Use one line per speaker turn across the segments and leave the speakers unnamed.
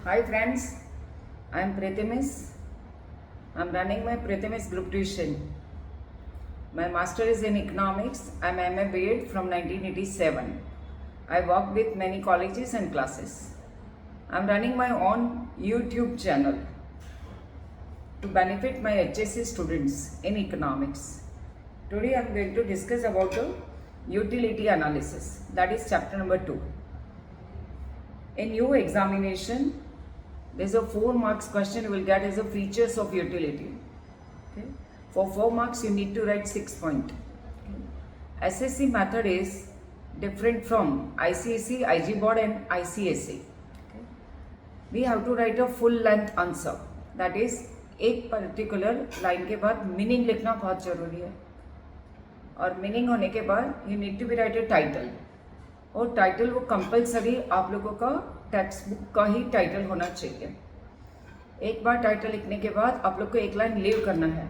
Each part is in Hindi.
Hi friends, I am Pratimis. I am running my Pratimis Group Tuition. My master is in economics. I am MA BEd from 1987. I work with many colleges and classes. I am running my own YouTube channel to benefit my HSC students in economics. Today I am going to discuss about the utility analysis. That is chapter number 2. In your examination, there is a 4 marks question you will get as a features of utility. Okay? For 4 marks, you need to write 6 points. Okay? SSC method is different from ICSE, IG board and ICSE. Okay? We have to write a full length answer. That is, एक पर्टिकुलर लाइन के बाद मीनिंग लिखना बहुत जरूरी है और मीनिंग होने के बाद you need to be write a title और टाइटल वो कंपलसरी आप लोगों का टेक्स्ट बुक का ही टाइटल होना चाहिए। एक बार टाइटल लिखने के बाद आप लोग को एक लाइन लीव करना है।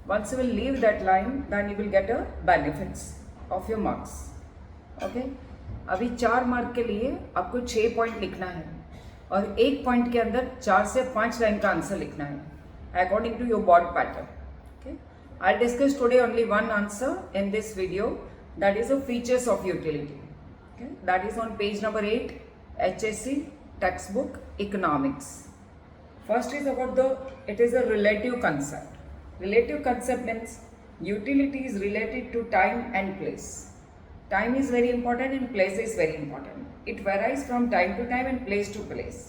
Once you will leave that line then you will get a benefits of your marks. Okay, अभी 4 मार्क के लिए आपको 6 पॉइंट लिखना है और 1 पॉइंट के अंदर 4 से 5 लाइन का आंसर लिखना है according to your board pattern. Okay, I discuss today only one answer in this video, that is the features of utility. Okay? That is on page number 8, HSC textbook economics. First is about it is a relative concept. Relative concept means utility is related to time and place. Time is very important and place is very important. It varies from time to time and place to place.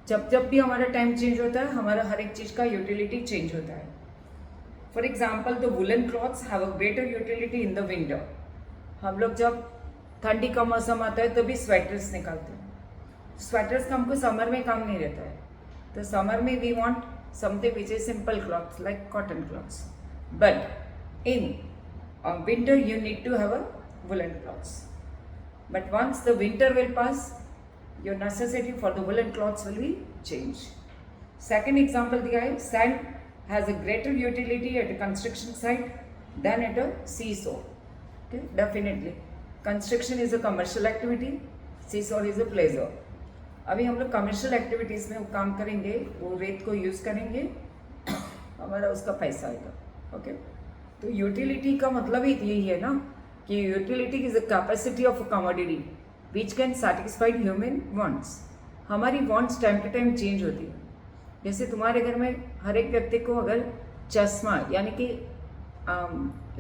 जब भी हमारा टाइम चेंज होता है, हमारा हर एक चीज़ का यूटिलिटी चेंज होता है। फॉर example, the woollen clothes have a greater utility in the winter. हम लोग जब ठंडी का मौसम आता है तभी स्वेटर्स निकालते हैं। स्वेटर्स का हमको समर में काम नहीं रहता है, तो समर में we want something which is simple clothes like cotton clothes, but in winter you need to have a woollen clothes. But once the winter will pass, your necessity for the woollen clothes will be change. Second example दिया है, sand has a greater utility at a construction site than at a seashore. Okay, definitely. Construction is a commercial activity, seashore is a pleasure. अभी हम लोग कमर्शियल एक्टिविटीज़ में वो काम करेंगे, वो रेत को यूज़ करेंगे, हमारा उसका पैसा आएगा। ओके, तो यूटिलिटी का मतलब ही यही है ना कि utility is a capacity of a commodity which can satisfied human wants. हमारी wants time to time change होती है। जैसे तुम्हारे घर में हर एक व्यक्ति को अगर चश्मा यानी कि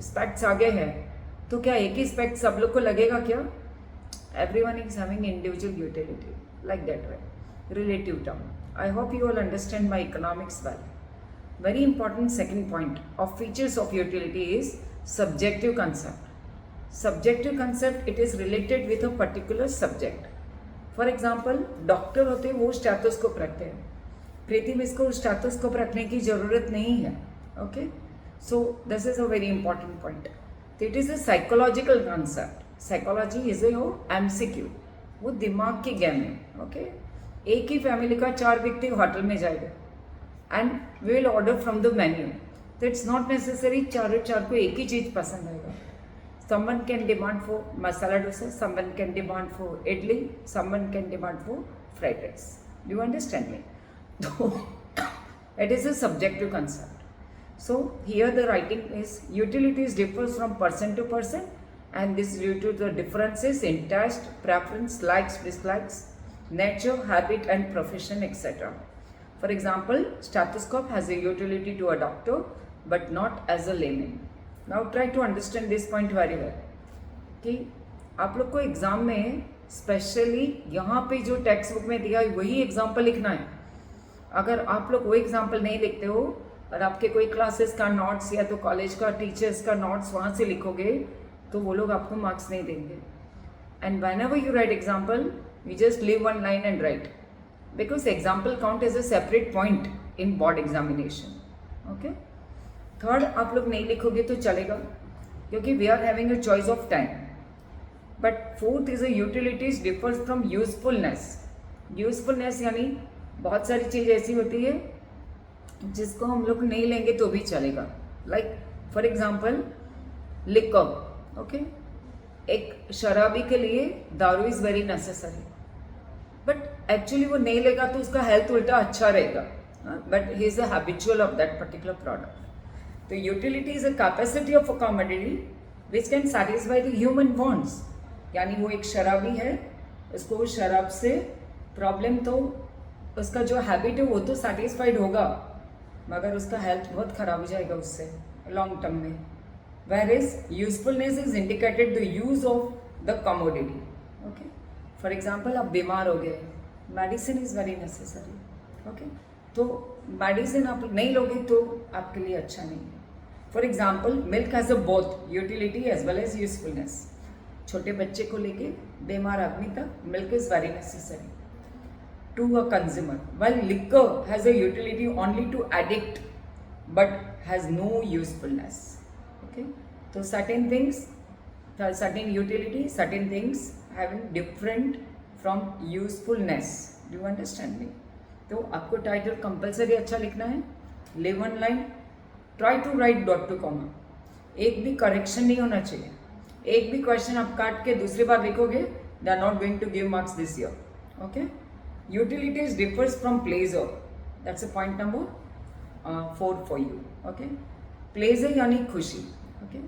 स्पेक्ट्स आगे है, तो क्या एक ही स्पेक्ट सब लोग को लगेगा क्या? Everyone is having individual utility, like that way, relative term. I hope you all understand my economics well. Very important second point of features of utility is subjective concept. Subjective concept, it is related with a particular subject. For example, doctor होते हैं वो स्टेथोस्कोप रखते हैं, प्रीतिमिस को स्टेथोस्कोप रखने की जरूरत नहीं है। Okay, so this is a very important point. तो it is a psychological concept. Psychology is a MCQ, वो दिमाग की गेम है। ओके, एक ही फैमिली का 4 व्यक्ति होटल में जाएगा and we will order from the menu, तो इट्स नॉट नेसेसरी चारों को एक ही चीज पसंद आएगा। someone can demand for masala dosa, someone can demand for idli, someone can demand for fried rice. Do you understand me? It is a subjective concept. So here the writing is utilities differs from person to person, and this due to the differences in taste, preference, likes, dislikes, nature, habit and profession, etc. For example, stethoscope has a utility to a doctor but not as a layman. Now try to understand this point very well. कि आप लोग को एग्जाम में स्पेशली यहाँ पे जो टेक्स्ट बुक में दिया है वही एग्जाम्पल लिखना है। अगर आप लोग वो एग्जाम्पल नहीं लिखते हो और आपके कोई क्लासेस का नोट्स या तो कॉलेज का टीचर्स का नोट्स वहाँ से लिखोगे तो वो लोग आपको मार्क्स नहीं देंगे। And whenever you write example, you just leave one line and write, because example count as a separate point in board examination. Okay, third, आप लोग नहीं लिखोगे तो चलेगा क्योंकि we are having a choice of time. But fourth is a utilities differs from usefulness. Usefulness यानी बहुत सारी चीज़ ऐसी होती है जिसको हम लोग नहीं लेंगे तो भी चलेगा। Like for example liquor. Okay, एक शराबी के लिए दारू is very necessary, but actually वो नहीं लेगा तो उसका हेल्थ उल्टा अच्छा रहेगा, but he is a habitual of that particular product. तो utility is a capacity of a commodity which can satisfy the human wants. यानी वो एक शराबी है, उसको शराब से प्रॉब्लम, तो उसका जो हैबिट है वो तो सेटिस्फाइड होगा, मगर उसका हेल्थ बहुत खराब हो जाएगा उससे लॉन्ग टर्म में। Where is usefulness is indicated the use of the commodity. Okay, for example आप बीमार हो गए, medicine is very necessary. Okay, तो मेडिसिन आप नहीं लोगे तो आपके लिए अच्छा नहीं है। फॉर example milk has a both utility as well as usefulness. छोटे बच्चे को लेके बीमार आदमी तक milk is very necessary to a consumer, while liquor has a utility only to addict but has no usefulness. Okay, so certain things, certain utility, certain things having different from usefulness. Do you understand me? तो आपको टाइटल कंपलसरी अच्छा लिखना है, leave one line, try to write dot to comma, एक भी करेक्शन नहीं होना चाहिए। एक भी क्वेश्चन आप काट के दूसरी बार लिखोगे, they are not going to give marks this year. Okay, utilities differs from pleasure, that's a point number 4 for you. Okay, pleasure यानी खुशी। okay,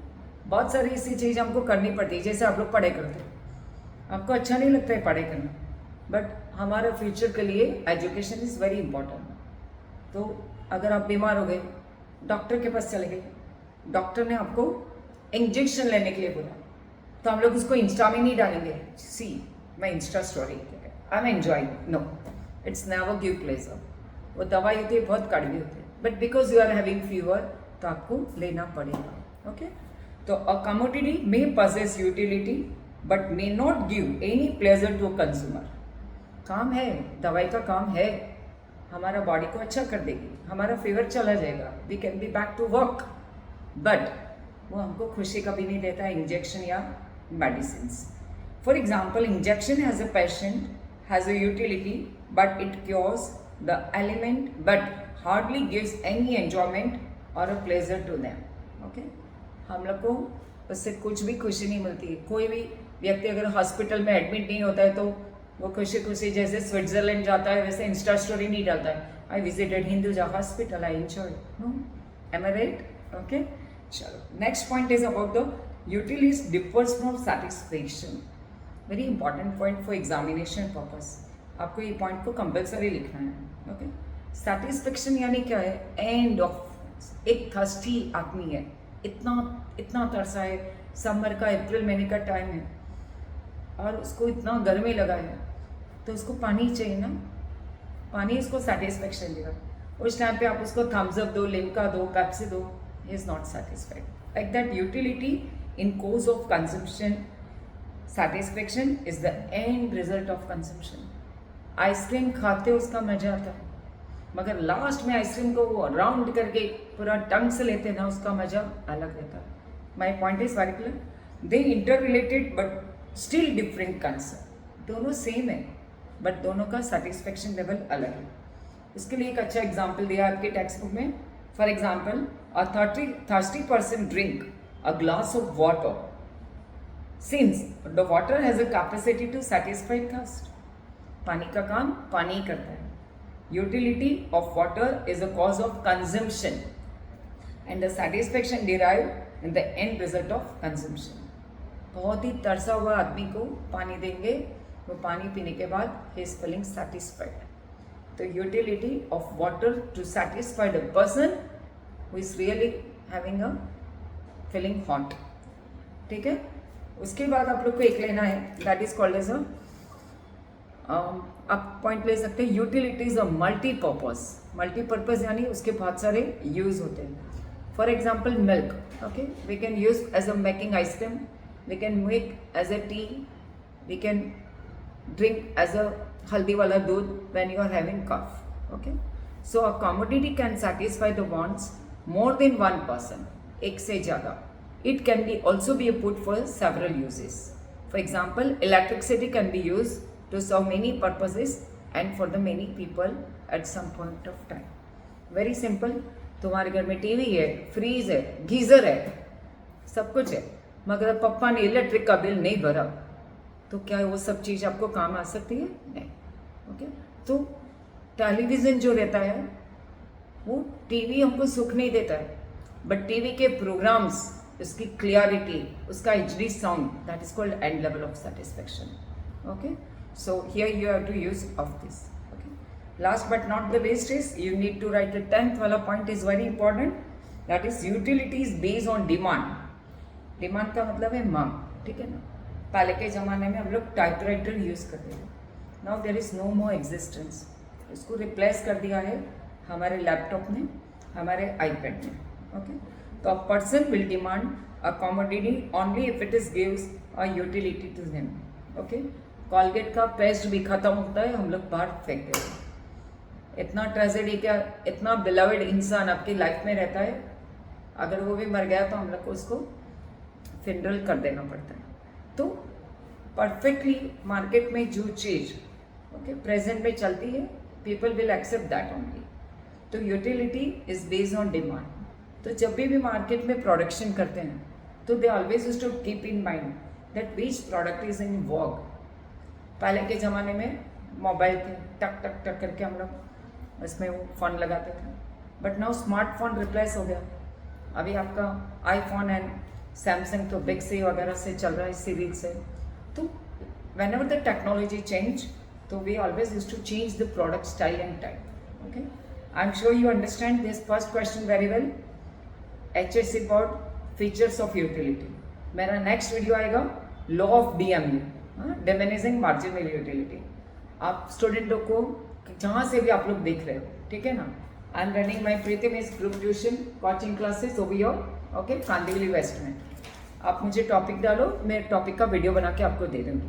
बहुत सारी ऐसी चीज़ हमको करनी पड़ती है, जैसे आप लोग पढ़ाई करते हैं, आपको अच्छा नहीं लगता है पढ़ाई करना, बट हमारे फ्यूचर के लिए एजुकेशन इज़ वेरी इंपॉर्टेंट। तो अगर आप बीमार हो गए, डॉक्टर के पास चले गए, डॉक्टर ने आपको इंजेक्शन लेने के लिए बोला, तो हम लोग उसको इंस्टा में नहीं डालेंगे, सी मैं insta story I am enjoying, no, it's never give pleasure. वो दवाई होती है बहुत कड़वी होती है, but because you are having fever तो आपको लेना पड़ेगा। ओके, तो a commodity may possess utility but may not give any pleasure to consumer. काम है, दवाई का काम है, हमारा बॉडी को अच्छा कर देगी, हमारा फीवर चला जाएगा, we can be back to work, but वो हमको खुशी कभी नहीं देता है इंजेक्शन या medicine. For example, injection has a patient has a utility but it cures the ailment but hardly gives any enjoyment or a pleasure to them. Okay, हम लोग को उससे कुछ भी खुशी नहीं मिलती है। कोई भी व्यक्ति अगर हॉस्पिटल में एडमिट नहीं होता है तो वो खुशी खुशी जैसे स्विट्जरलैंड जाता है वैसे इंस्टा स्टोरी नहीं डालता है, I visited Hinduja hospital, I enjoy, no, am I right? Okay, चलो next point is about the utilities differs from satisfaction. Very important point for examination purpose, आपको ये पॉइंट को कंपलसरी लिखना है। ओके, सेटिस्फेक्शन यानी क्या है? एंड ऑफ एक थर्स्टी आदमी है, इतना तरसा है, समर का अप्रैल महीने का टाइम है और उसको इतना गर्मी लगा है, तो उसको पानी चाहिए ना, पानी उसको सेटिस्फेक्शन देगा। उस टाइम पे आप उसको थम्स अप दो, लिम्का दो, पेप्सी दो, he is not satisfied. Like that utility in course of consumption, satisfaction is the end result of consumption. Ice cream खाते उसका मजा आता है, मगर लास्ट में आइसक्रीम को वो राउंड करके पूरा टंग से लेते हैं ना, उसका मजा अलग रहता है। My point is very clear, they inter related but still different concept, दोनों सेम है बट दोनों का सेटिस्फेक्शन लेवल अलग है। इसके लिए एक अच्छा एग्जाम्पल दिया आपके टेक्स्ट बुक में। For example, a thirsty person drink a glass of water since the water has a capacity to satisfy thirst. पानी का काम पानी ही करता है। Utility of water is a cause of consumption and the satisfaction derived in the end result of consumption. बहुत ही तरसा हुआ आदमी को पानी देंगे, वो पानी पीने के बाद he is feeling satisfied. The utility of water to satisfy the person who is really having a feeling hot. ठीक है, उसके बाद आप लोग को एक लेना है, दैट इज कॉल्ड एज आप पॉइंट ले सकते हैं, यूटिलिटीज अ मल्टीपर्पज। मल्टीपर्पज यानी उसके बहुत सारे यूज होते हैं। For example milk, okay, we can use as a making ice cream, we can make as a tea, we can drink as a हल्दी वाला दूध when you are having cough. Okay, so a commodity can satisfy the wants more than one person, एक से ज़्यादा। It can be also be put for several uses. For example, electricity can be used to serve many purposes and for the many people at some point of time. Very simple. तुम्हारे घर में टीवी है, फ्रीज है, गीजर है, सब कुछ है, मगर पापा ने इलेक्ट्रिक का बिल नहीं भरा, तो क्या वो सब चीज़ आपको काम आ सकती है? नहीं। ओके। तो टेलीविज़न जो रहता है वो टीवी हमको सुख नहीं देता है, बट टीवी के प्रोग्राम्स, उसकी क्लियरिटी, उसका HD sound, that is called and level of satisfaction. Okay, so here you have to use of this. Okay, last but not the best is you need to write the 10th वाला point is very important, that is utility is based on demand. Demand का मतलब है मांग, ठीक है ना। पहले के ज़माने में हम लोग टाइपराइटर यूज़ करते थे, now there is no more existence. उसको रिप्लेस कर दिया है हमारे लैपटॉप ने, हमारे आईपैड ने। ओके, तो a person will demand a commodity only if it is gives a utility to him. Okay, Colgate का पेस्ट भी खत्म होता है, हम लोग बाहर फेंक देते हैं। इतना ट्रेजेडी क्या, इतना बिलवेड इंसान आपकी लाइफ में रहता है, अगर वो भी मर गया तो हम लोग को उसको फिनरल कर देना पड़ता है। तो परफेक्टली मार्केट में जो चीज़ ओके प्रेजेंट में चलती है, people will accept that only. तो utility is based on demand. तो जब भी मार्केट में प्रोडक्शन करते हैं तो they always used to keep in mind that which product is in vogue. पहले के ज़माने में मोबाइल थे, टक टक टक करके हम लोग उसमें वो फ़ोन लगाते थे, बट नाउ स्मार्टफोन रिप्लेस हो गया। अभी आपका आईफोन एंड सैमसंग तो बिग सी वगैरह से चल रहा है, सीरीज से। तो whenever the technology change, तो we always use to change the product style and type. Okay, I am sure you understand this first question very well. HSC board features of utility. मेरा नेक्स्ट वीडियो आएगा law of DMU, diminishing marginal utility. आप स्टूडेंटों को जहाँ से भी आप लोग देख रहे हो, ठीक है ना। I am running my Pritam is group tuition coaching classes over your okay Kandivali west में। आप मुझे टॉपिक डालो, मैं टॉपिक का वीडियो बना के आपको दे दूँगी।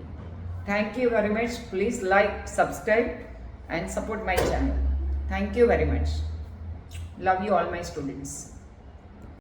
Thank you very much. Please like, subscribe and support my channel. Thank you very much. Love you all my students.